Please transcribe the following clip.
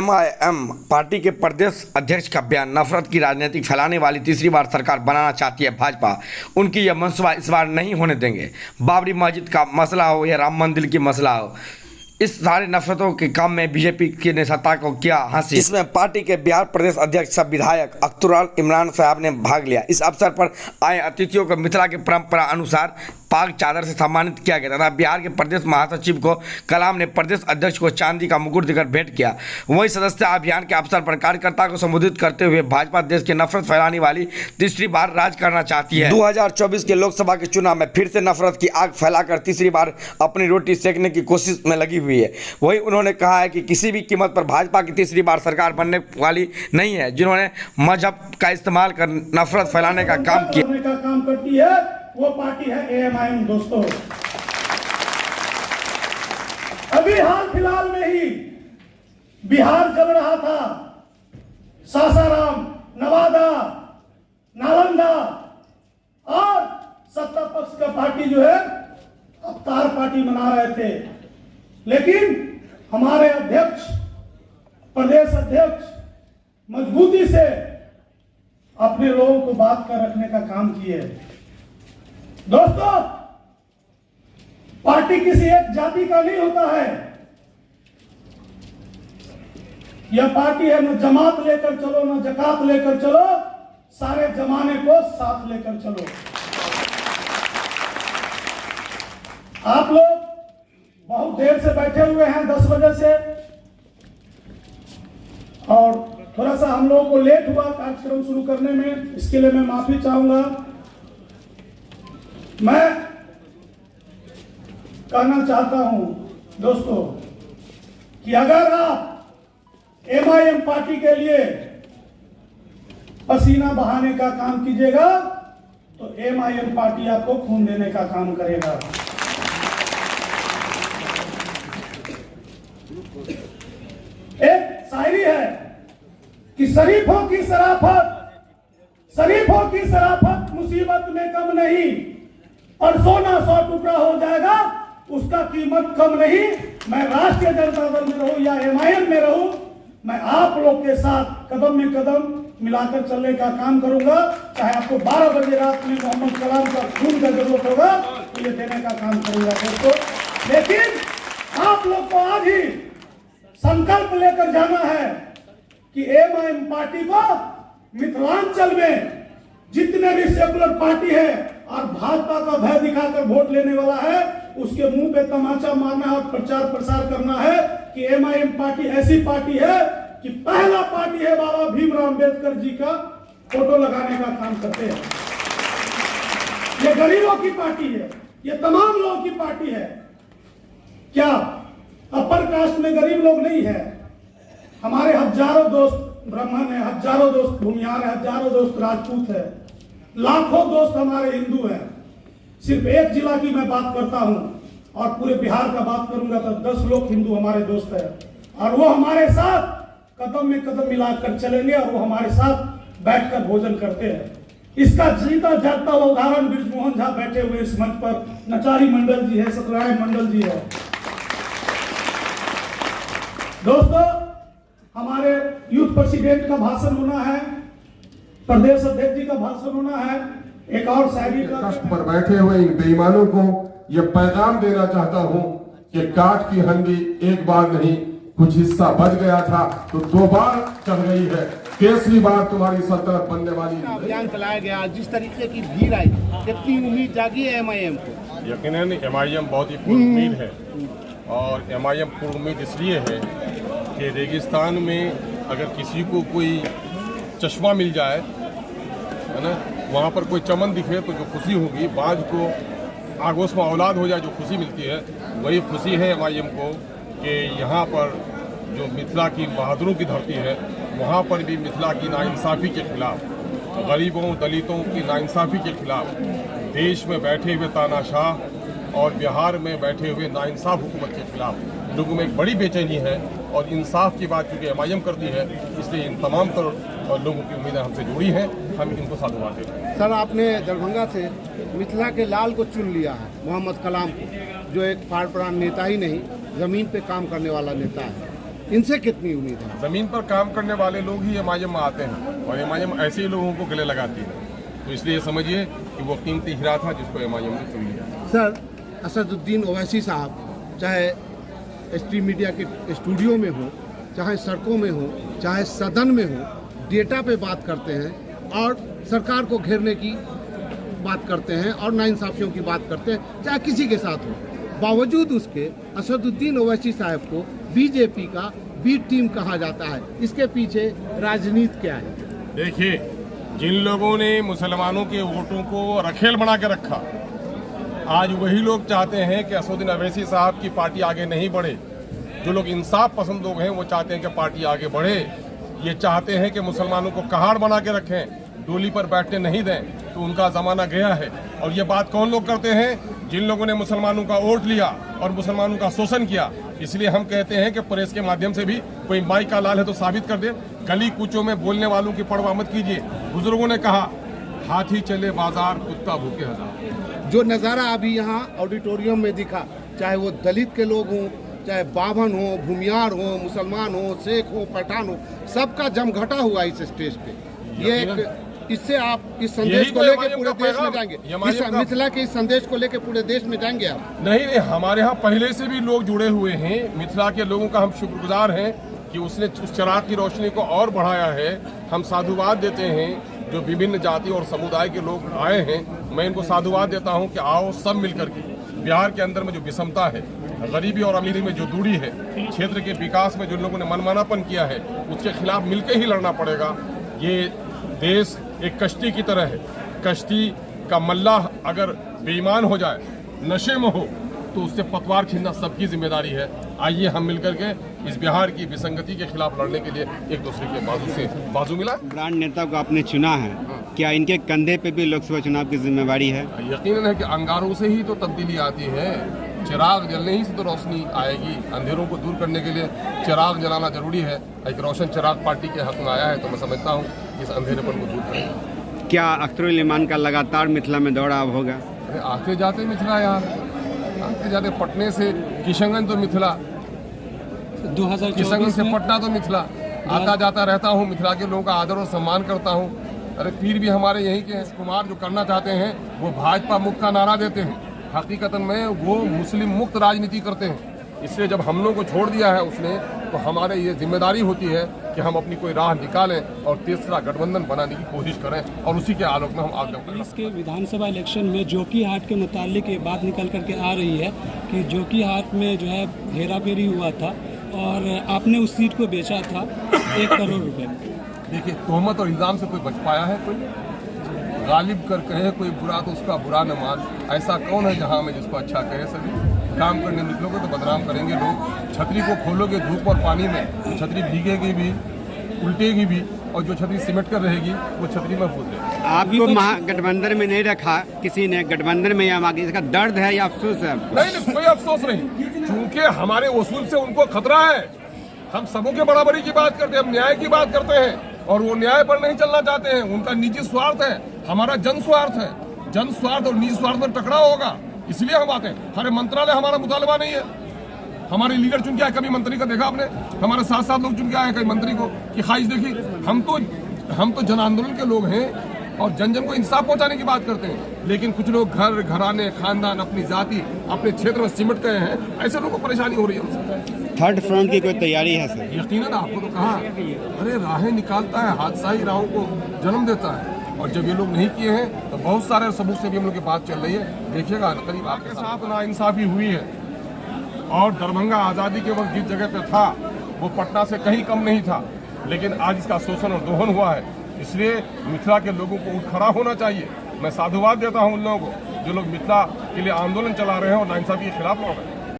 MIM party के प्रदेश अध्यक्ष का बयान, नफरत की राजनीति फैलाने वाली तीसरी बार सरकार बनाना चाहती है भाजपा, उनकी यह मंसूबा इस बार नहीं होने देंगे। बाबरी मस्जिद का मसला हो या राम मंदिर की मसला हो, इस सारे नफरतों के काम में बीजेपी की ने सत्ता को किया हासिल। इसमें पार्टी के बिहार प्रदेश अध्यक्ष सब विधायक अख्तरुल इमरान साहब ने भाग लिया। इस अवसर पर आए अतिथियों को मिथिला की परंपरा अनुसार पाक चादर से सम्मानित किया गया तथा बिहार के प्रदेश महासचिव को कलाम ने प्रदेश अध्यक्ष को चांदी का मुकुट देकर भेंट किया। वहीं सदस्यता अभियान के अवसर पर कार्यकर्ता को संबोधित करते हुए भाजपा देश की नफरत फैलाने वाली तीसरी बार राज करना चाहती है। 2024 के लोकसभा के चुनाव में फिर से नफरत की आग फैलाकर तीसरी बार अपनी रोटी सेकने की कोशिश में लगी हुई है। वहीं उन्होंने कहा है कि किसी भी कीमत पर भाजपा की तीसरी बार सरकार बनने वाली नहीं है, जिन्होंने मजहब का इस्तेमाल कर नफरत फैलाने का काम किया। वो पार्टी है एएमआईएम। दोस्तों, अभी हाल फिलहाल में ही बिहार जल रहा था, सासाराम, नवादा, नालंदा, और सत्ता पक्ष का पार्टी जो है अवतार पार्टी मना रहे थे, लेकिन हमारे अध्यक्ष, प्रदेश अध्यक्ष मजबूती से अपने लोगों को बात कर रखने का काम किए। दोस्तों, पार्टी किसी एक जाति का नहीं होता है। यह पार्टी है, न जमात लेकर चलो, न जकात लेकर चलो, सारे जमाने को साथ लेकर चलो। आप लोग बहुत देर से बैठे हुए हैं, 10 बजे से, और थोड़ा सा हम लोगों को लेट हुआ कार्यक्रम शुरू करने में, इसके लिए मैं माफी चाहूंगा। मैं कहना चाहता हूं दोस्तों कि अगर आप एमआईएम पार्टी के लिए पसीना बहाने का काम कीजिएगा तो एमआईएम पार्टी आपको खून देने का काम करेगा। एक शायरी है कि शरीफों की शराफत मुसीबत में कम नहीं, और सोना 100 टुकड़ा हो जाएगा उसका कीमत कम नहीं। मैं राष्ट्रीय जनता दल में रहूं या एमआईएम में रहूं, मैं आप लोग के साथ कदम में कदम मिलाकर चलने का काम करूंगा। चाहे आपको 12 बजे रात में मोहम्मद कलाम का खून का जरूरत होगा तो ये देने का काम करूंगा दोस्तों। लेकिन आप लोग को आज ही संकल्प लेकर जाना है कि एमआईएम पार्टी को मिथिलांचल में जितने भी सेकुलर पार्टी है और भाजपा का भय दिखाकर वोट लेने वाला है, उसके मुंह पे तमाचा मारना है और प्रचार प्रसार करना है कि एमआईएम पार्टी ऐसी पार्टी है कि पहला पार्टी है बाबा भीमराव अंबेडकर जी का फोटो लगाने का काम करते हैं। ये गरीबों की पार्टी है, ये तमाम लोगों की पार्टी है। क्या अपर कास्ट में गरीब लोग नहीं है? हमारे हजारों दोस्त ब्राह्मण है, हजारों दोस्त भूमिहार है, हजारों दोस्त राजपूत है, लाखों दोस्त हमारे हिंदू हैं। सिर्फ एक जिला की मैं बात करता हूं और पूरे बिहार का बात करूंगा तो 10 लोग हिंदू हमारे दोस्त हैं, और वो हमारे साथ कदम में कदम मिलाकर चलेंगे और वो हमारे साथ बैठकर भोजन करते हैं। इसका जीता जागता हुआ उदाहरण बृजमोहन झा बैठे हुए इस मंच पर, नचारी मंडल जी है, सत्यनारायण मंडल जी है। दोस्तों, हमारे यूथ प्रेसिडेंट का भाषण होना है, प्रदेश अध्यक्ष जी का भाषण होना है, एक और शायरी का। कष्ट पर बैठे हुए इन बेईमानों को यह पैगाम देना चाहता हूं कि काठ की हंडी एक बार नहीं, कुछ हिस्सा बच गया था तो 2 बार चढ़ गई है। तीसरी बार तुम्हारी सल्तनत बनने वाली अभियान चलाया गया, जिस तरीके की भीड़ आई, कितनी उम्मीद जागी है एमआईएम को? यकीनन एमआईएम बहुत ही पूर्वउम्मीद है, और एमआईएम पूर्वउम्मीद इसलिए है कि रेगिस्तान में अगर किसी को कोई चश्मा मिल जाए, है ना, वहाँ पर कोई चमन दिखे तो जो खुशी होगी, बाज को आगोश में औलाद हो जाए जो खुशी मिलती है, वही खुशी है एमआईएम को कि यहाँ पर जो मिथिला की बहादुरों की धरती है, वहाँ पर भी मिथिला की नाइंसाफ़ी के खिलाफ, गरीबों दलितों की नाइंसाफ़ी के खिलाफ, देश में बैठे हुए तानाशाह और बिहार में बैठे हुए नाइंसाफ़ हुकूमत के खिलाफ लोगों में एक बड़ी बेचैनी है। और इंसाफ की बात क्योंकि एमआईएम करती है, इसलिए इन तमाम लोगों की उम्मीदें हमसे जुड़ी हैं। हम इनको साधुवाद देते हैं। सर, आपने दरभंगा से मिथिला के लाल को चुन लिया है, मोहम्मद कलाम को, जो एक फाड़ नेता ही नहीं, ज़मीन पे काम करने वाला नेता है। इनसे कितनी उम्मीद है? ज़मीन पर काम करने वाले लोग ही एमआईएम में आते हैं और एमआईएम ऐसे ही लोगों को गले लगाती है, तो इसलिए समझिए कि वो कीमती हीरा था जिसको एमआईएम ने चुन लिया। सर, असदुद्दीन ओवैसी साहब चाहे एसटी मीडिया के स्टूडियो में हो, चाहे सड़कों में हो, चाहे सदन में हो, डेटा पे बात करते हैं और सरकार को घेरने की बात करते हैं और नाइंसाफियों की बात करते हैं, चाहे किसी के साथ हो। बावजूद उसके असदुद्दीन ओवैसी साहब को बीजेपी का बी टीम कहा जाता है। इसके पीछे राजनीति क्या है? देखिए, जिन लोगों ने मुसलमानों के वोटों को रखेल बना के रखा, आज वही लोग चाहते हैं कि असदुद्दीन ओवैसी साहब की पार्टी आगे नहीं बढ़े। जो लोग इंसाफ पसंद लोग हैं वो चाहते हैं कि पार्टी आगे बढ़े। ये चाहते हैं कि मुसलमानों को कहाड़ बना के रखें, डोली पर बैठने नहीं दें, तो उनका ज़माना गया है। और ये बात कौन लोग करते हैं? जिन लोगों ने मुसलमानों का वोट लिया और मुसलमानों का शोषण किया। इसलिए हम कहते हैं कि प्रेस के माध्यम से भी कोई माई का लाल है तो साबित कर दे। गली कूचों में बोलने वालों की परवाह मत कीजिए। बुजुर्गों ने कहा, हाथी चले बाजार, कुत्ता भूखे हजार। जो नज़ारा अभी यहाँ ऑडिटोरियम में दिखा, चाहे वो दलित के लोग हों, चाहे बाभन हो, भूमियार हो, मुसलमान हो, शेख हो, पठान हो, सबका जमघटा हुआ इस स्टेज पे। ये इससे आप इस संदेश को लेकर पूरे देश में जाएंगे, इस मिथिला के इस संदेश को लेकर पूरे देश में जाएंगे आप? नहीं, हमारे यहाँ पहले से भी लोग जुड़े हुए हैं। मिथिला के लोगों का हम शुक्रगुजार हैं कि उसने उस चिराग की रोशनी को और बढ़ाया है। हम साधुवाद देते हैं जो विभिन्न जाति और समुदाय के लोग आए हैं। मैं इनको साधुवाद देता हूँ कि आओ सब मिलकर के बिहार के अंदर में जो विषमता है, गरीबी और अमीरी में जो दूरी है, क्षेत्र के विकास में जो लोगों ने मनमानापन किया है, उसके खिलाफ मिलकर ही लड़ना पड़ेगा। ये देश एक कश्ती की तरह है। कश्ती का मल्लाह अगर बेईमान हो जाए, नशे में हो, तो उससे पतवार छीनना सबकी जिम्मेदारी है। आइए हम मिलकर के इस बिहार की विसंगति के खिलाफ लड़ने के लिए एक दूसरे के बाजू से बाजू मिला। ब्रांड नेता को आपने चुना है, क्या इनके कंधे पे भी लोकसभा चुनाव की जिम्मेवारी है? यकीनन है कि अंगारों से ही तो तब्दीली आती है। चिराग जलने ही से तो रोशनी आएगी। अंधेरों को दूर करने के लिए चिराग जलाना जरूरी है। एक रोशन चिराग पार्टी के हक में आया है, तो मैं समझता हूँ इस अंधेरेपन को दूर करें। क्या अख्तरुल इमान का लगातार मिथिला में दौड़ा अब होगा? अरे आते जाते मिथिला यार, आते जाते पटने से किशनगंज तो मिथिला, 2024 किशनगंज से पटना तो मिथिला। आता जाता रहता हूँ, मिथिला के लोगों का आदर और सम्मान करता हूँ। अरे पीर भी हमारे यहीं के हैं। कुमार जो करना चाहते हैं वो भाजपा मुक्त का नारा देते हैं, हकीकतन में वो मुस्लिम मुक्त राजनीति करते हैं। इसलिए जब हम लोग को छोड़ दिया है उसने, तो हमारे ये जिम्मेदारी होती है कि हम अपनी कोई राह निकालें और तीसरा गठबंधन बनाने की कोशिश करें और उसी के आलोक में हम आगे बढ़ें। इसके विधानसभा इलेक्शन में जोकीहाट के मुतालिक ये बात निकल करके आ रही है कि जोकीहाट में जो है हेराफेरी हुआ था और आपने उस सीट को बेचा था 1 करोड़ रुपए। देखिए, तोहमत और इल्ज़ाम से कोई बच पाया है? कोई गालिब कर कहे कोई बुरा तो उसका बुरा न मान। ऐसा कौन है जहां में जिसको अच्छा कहे? सभी काम करने निकलोगे तो बदनाम करेंगे लोग। छतरी को खोलोगे धूप और पानी में, तो छतरी भीगेगी भी, उल्टेगी भी, और जो छतरी सिमट कर रहेगी वो छतरी में फूट जाएगी। आपको महागठबंधन में नहीं रखा किसी ने, गठबंधन में या मांगी, इसका दर्द है या अफसोस है? नहीं, कोई अफसोस नहीं, चूंकि हमारे वसूल से उनको खतरा है। हम सबों के बराबरी की बात करते हैं, हम न्याय की बात करते हैं, और वो न्याय पर नहीं चलना चाहते हैं। उनका निजी स्वार्थ है, हमारा जन स्वार्थ है। जन स्वार्थ और निजी स्वार्थ में टकराव होगा, इसलिए हम आते हैं। हमारे मंत्रालय हमारा मुतालबा नहीं है। हमारे लीडर चुन के आए, कभी मंत्री का देखा आपने? हमारे साथ साथ लोग चुन के आए कई मंत्री को की ख्वाहिश देखी? हम तो जन आंदोलन के लोग हैं और जन जन को इंसाफ पहुंचाने की बात करते हैं। लेकिन कुछ लोग घर घराने, खानदान, अपनी जाति, अपने क्षेत्र में सिमट गए हैं। ऐसे लोगों को परेशानी हो रही है उनसे। थर्ड फ्रंट की कोई तैयारी है सर? यकीनन, आपको तो कहा, अरे राहें निकालता है, हादसा ही राहों को जन्म देता है। और जब ये लोग नहीं किए हैं तो बहुत सारे सबूत से भी हम लोग की बात चल रही है। देखिएगा करीब आपके साथ नाइंसाफी हुई है, और दरभंगा आज़ादी के वक्त जिस जगह पे था वो पटना से कहीं कम नहीं था, लेकिन आज इसका शोषण और दोहन हुआ है। इसलिए मिथिला के लोगों को उठ खड़ा होना चाहिए। मैं साधुवाद देता हूँ उन लोगों को जो लोग मिथिला के लिए आंदोलन चला रहे हैं और नाइंसाफी के खिलाफ लड़ रहे हैं।